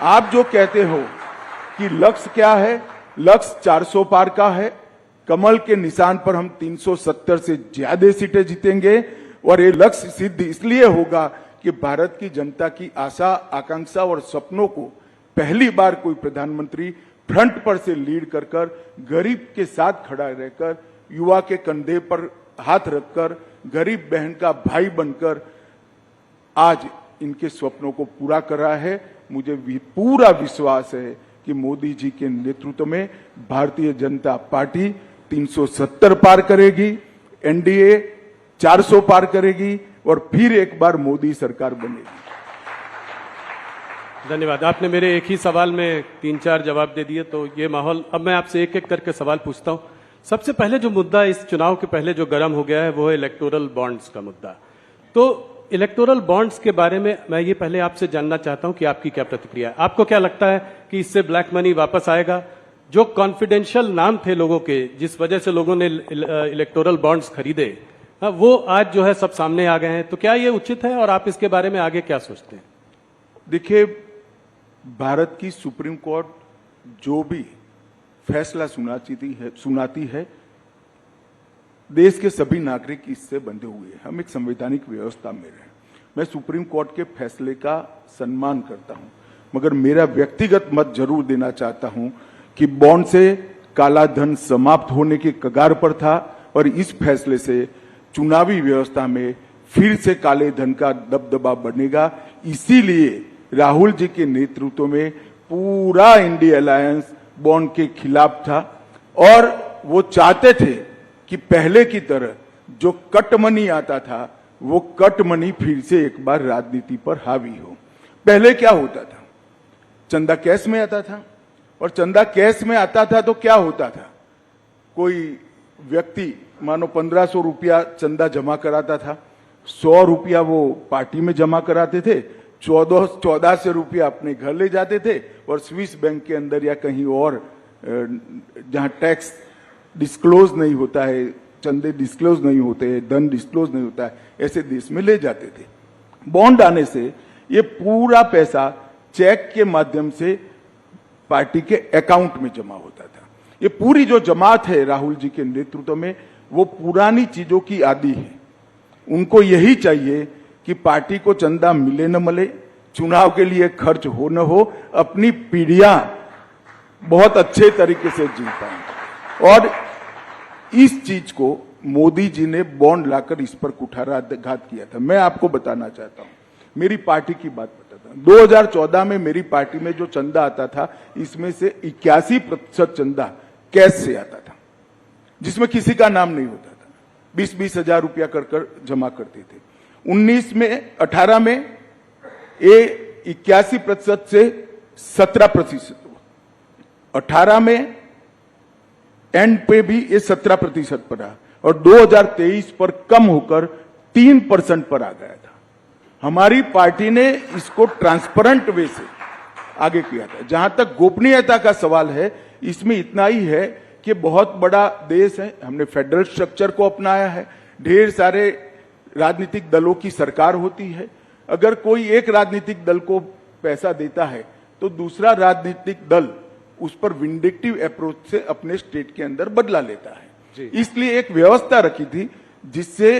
आप जो कहते हो कि लक्ष्य क्या है, लक्ष्य 400 पार का है। कमल के निशान पर हम 370 से ज्यादा सीटें जीतेंगे और ये लक्ष्य सिद्ध इसलिए होगा कि भारत की जनता की आशा, आकांक्षा और सपनों को पहली बार कोई प्रधानमंत्री फ्रंट पर से लीड कर गरीब के साथ खड़ा रहकर, युवा के कंधे पर हाथ रखकर, गरीब बहन का भाई बनकर आज इनके स्वप्नों को पूरा कर रहा है। मुझे पूरा विश्वास है कि मोदी जी के नेतृत्व में भारतीय जनता पार्टी 370 पार करेगी, एनडीए 400 पार करेगी और फिर एक बार मोदी सरकार बनेगी। धन्यवाद। आपने मेरे एक ही सवाल में 3-4 जवाब दे दिए, तो ये माहौल, अब मैं आपसे एक एक करके सवाल पूछता हूं। सबसे पहले जो मुद्दा इस चुनाव के पहले जो गर्म हो गया है वो है इलेक्टोरल बॉन्ड्स का मुद्दा। तो इलेक्टोरल बॉन्ड्स के बारे में मैं ये पहले आपसे जानना चाहता हूं कि आपकी क्या प्रतिक्रिया है। आपको क्या लगता है कि इससे ब्लैक मनी वापस आएगा? जो कॉन्फिडेंशियल नाम थे लोगों के, जिस वजह से लोगों ने इलेक्टोरल बॉन्ड्स खरीदे, वो आज जो है सब सामने आ गए हैं। तो क्या ये उचित है और आप इसके बारे में आगे क्या सोचते हैं? देखिए, भारत की सुप्रीम कोर्ट जो भी फैसला सुनाती है, देश के सभी नागरिक इससे बंधे हुए हैं। हम एक संवैधानिक व्यवस्था में रहे। मैं सुप्रीम कोर्ट के फैसले का सम्मान करता हूं, मगर मेरा व्यक्तिगत मत जरूर देना चाहता हूं कि बॉन्ड से काला धन समाप्त होने के कगार पर था और इस फैसले से चुनावी व्यवस्था में फिर से काले धन का दबदबा बढ़ेगा। इसीलिए राहुल जी के नेतृत्व में पूरा इंडिया अलायंस बॉन्ड के खिलाफ था और वो चाहते थे कि पहले की तरह जो कट मनी आता था वो कट मनी फिर से एक बार राजनीति पर हावी हो। पहले क्या होता था, चंदा कैश में आता था और चंदा कैश में आता था तो क्या होता था, कोई व्यक्ति मानो 1500 रुपया चंदा जमा कराता था, 100 रुपया वो पार्टी में जमा कराते थे, 1400 रुपया अपने घर ले जाते थे और स्विस बैंक के अंदर या कहीं और जहां टैक्स डिस्क्लोज नहीं होता है, चंदे डिस्क्लोज नहीं होते हैं, धन डिस्क्लोज नहीं होता है, ऐसे देश में ले जाते थे। बॉन्ड आने से ये पूरा पैसा चेक के माध्यम से पार्टी के अकाउंट में जमा होता था। ये पूरी जो जमात है राहुल जी के नेतृत्व में, वो पुरानी चीजों की आदी है। उनको यही चाहिए कि पार्टी को चंदा मिले न मिले, चुनाव के लिए खर्च हो न हो, अपनी पीढ़ियां बहुत अच्छे तरीके से जी पाएं। और इस चीज को मोदी जी ने बॉन्ड लाकर इस पर कुठाराघात किया था। मैं आपको बताना चाहता हूं, मेरी पार्टी की बात बताता हूं। 2014 में मेरी पार्टी में जो चंदा आता था, इसमें से 81% चंदा कैश से आता था, जिसमें किसी का नाम नहीं होता था। 20-20 हजार रुपया कर जमा करते थे। 18 में ये 81% से 17% हुआ। 18 में एंड पे भी ये 17% पर रहा और 2023 पर कम होकर 3% पर आ गया था। हमारी पार्टी ने इसको ट्रांसपेरेंट वे से आगे किया था। जहां तक गोपनीयता का सवाल है, इसमें इतना ही है कि बहुत बड़ा देश है, हमने फेडरल स्ट्रक्चर को अपनाया है, ढेर सारे राजनीतिक दलों की सरकार होती है। अगर कोई एक राजनीतिक दल को पैसा देता है तो दूसरा राजनीतिक दल उस पर विंडिक्टिव अप्रोच से अपने स्टेट के अंदर बदला लेता है। इसलिए एक व्यवस्था रखी थी जिससे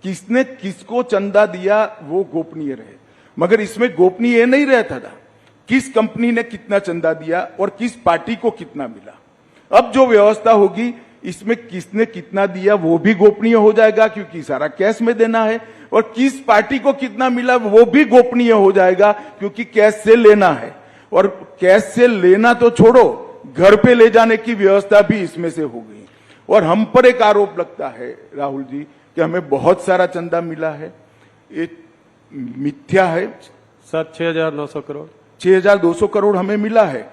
किसने किसको चंदा दिया वो गोपनीय रहे। मगर इसमें गोपनीय नहीं रहता था किस कंपनी ने कितना चंदा दिया और किस पार्टी को कितना मिला। अब जो व्यवस्था होगी, इसमें किसने कितना दिया वो भी गोपनीय हो जाएगा, क्योंकि सारा कैश में देना है, और किस पार्टी को कितना मिला वो भी गोपनीय हो जाएगा, क्योंकि कैश से लेना है। और कैश से लेना तो छोड़ो, घर पे ले जाने की व्यवस्था भी इसमें से हो गई। और हम पर एक आरोप लगता है राहुल जी कि हमें बहुत सारा चंदा मिला है, ये मिथ्या है। 6,900 करोड़ 6,200 करोड़ हमें मिला है।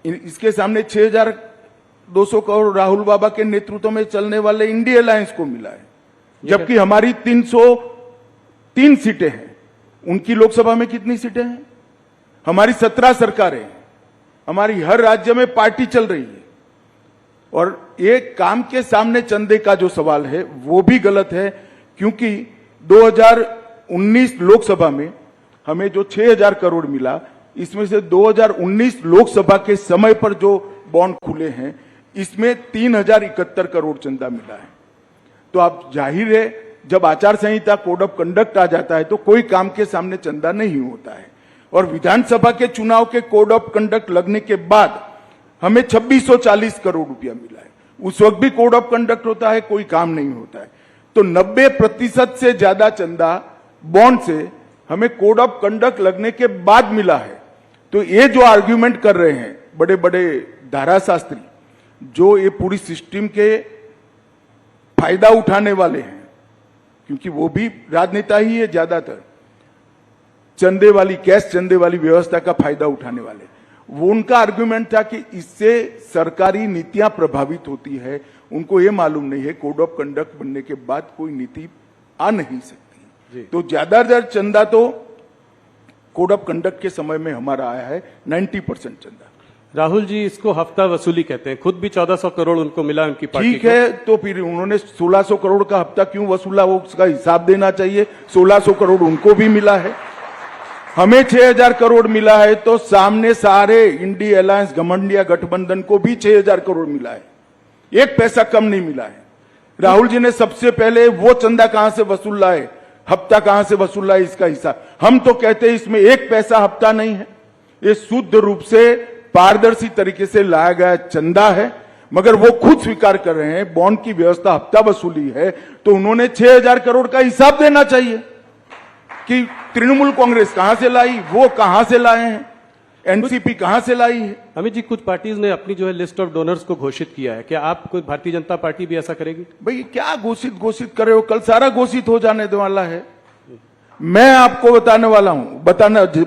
इसके सामने 6,200 करोड़ राहुल बाबा के नेतृत्व में चलने वाले इंडिया अलायंस को मिला है, जबकि हमारी 303 सीटें हैं। उनकी लोकसभा में कितनी सीटें हैं? हमारी 17 सरकारें हैं। हमारी हर राज्य में पार्टी चल रही है। और एक काम के सामने चंदे का जो सवाल है वो भी गलत है, क्योंकि 2019 लोकसभा में हमें जो 6,000 करोड़ मिला, इसमें से 2019 लोकसभा के समय पर जो बॉन्ड खुले हैं, इसमें 3071 करोड़ चंदा मिला है। तो आप जाहिर है, जब आचार संहिता कोड ऑफ कंडक्ट आ जाता है तो कोई काम के सामने चंदा नहीं होता है। और विधानसभा के चुनाव के कोड ऑफ कंडक्ट लगने के बाद हमें 2640 करोड़ रुपया मिला है। उस वक्त भी कोड ऑफ कंडक्ट होता है, कोई काम नहीं होता है। तो 90% से ज्यादा चंदा बॉन्ड से हमें कोड ऑफ कंडक्ट लगने के बाद मिला है। तो ये जो आर्ग्यूमेंट कर रहे हैं बड़े बड़े धाराशास्त्री, जो ये पूरी सिस्टम के फायदा उठाने वाले हैं, क्योंकि वो भी राजनेता ही है ज्यादातर, चंदे वाली, कैश चंदे वाली व्यवस्था का फायदा उठाने वाले, वो उनका आर्ग्यूमेंट था कि इससे सरकारी नीतियां प्रभावित होती है। उनको ये मालूम नहीं है कोड ऑफ कंडक्ट बनने के बाद कोई नीति आ नहीं सकती। तो ज्यादातर चंदा तो कोड ऑफ कंडक्ट के समय में हमारा आया है, 90% चंदा। राहुल जी, इसको हफ्ता वसूली कहते हैं। खुद भी 1400 करोड़ उनको मिला उनकी पार्टी ठीक है, तो फिर उन्होंने 1600 करोड़ का हफ्ता क्यों वसूला, वो उसका हिसाब देना चाहिए। 1600 करोड़ उनको भी मिला है, हमें 6000 करोड़ मिला है, तो सामने सारे इंडी अलायंस घमंडिया गठबंधन को भी 6000 करोड़ मिला है, एक पैसा कम नहीं मिला है। राहुल जी ने सबसे पहले वो चंदा कहां से वसूल लाए, हफ्ता कहां से वसूल लाए, इसका हिसाब। हम तो कहते हैं इसमें एक पैसा हफ्ता नहीं है, ये शुद्ध रूप से पारदर्शी तरीके से लाया गया चंदा है। मगर वो खुद स्वीकार कर रहे हैं बॉन्ड की व्यवस्था हफ्ता वसूली है, तो उन्होंने 6000 करोड़ का हिसाब देना चाहिए कि तृणमूल कांग्रेस कहां से लाई, वो कहां से लाए हैं, एनसीपी कहां से लाई है। अमित जी, कुछ पार्टीज ने अपनी जो है लिस्ट ऑफ डोनर्स को घोषित किया है, क्या आप कोई भारतीय जनता पार्टी भी ऐसा करेगी? भाई क्या घोषित कर रहे हो, कल सारा घोषित हो जाने वाला है। मैं आपको बताने वाला हूं,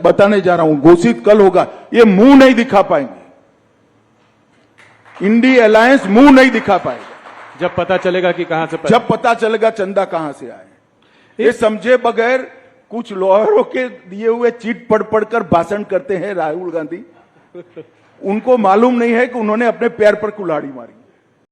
बताने जा रहा हूं, घोषित कल होगा। ये मुंह नहीं दिखा पाएंगे, इंडी अलायंस मुंह नहीं दिखा पाएगा। जब पता चलेगा कि कहां से जब पता चलेगा चंदा कहां से आए। ये समझे बगैर कुछ लॉयरों के दिए हुए चिट पढ़कर भाषण करते हैं राहुल गांधी। उनको मालूम नहीं है कि उन्होंने अपने पैर पर कुल्हाड़ी मारी।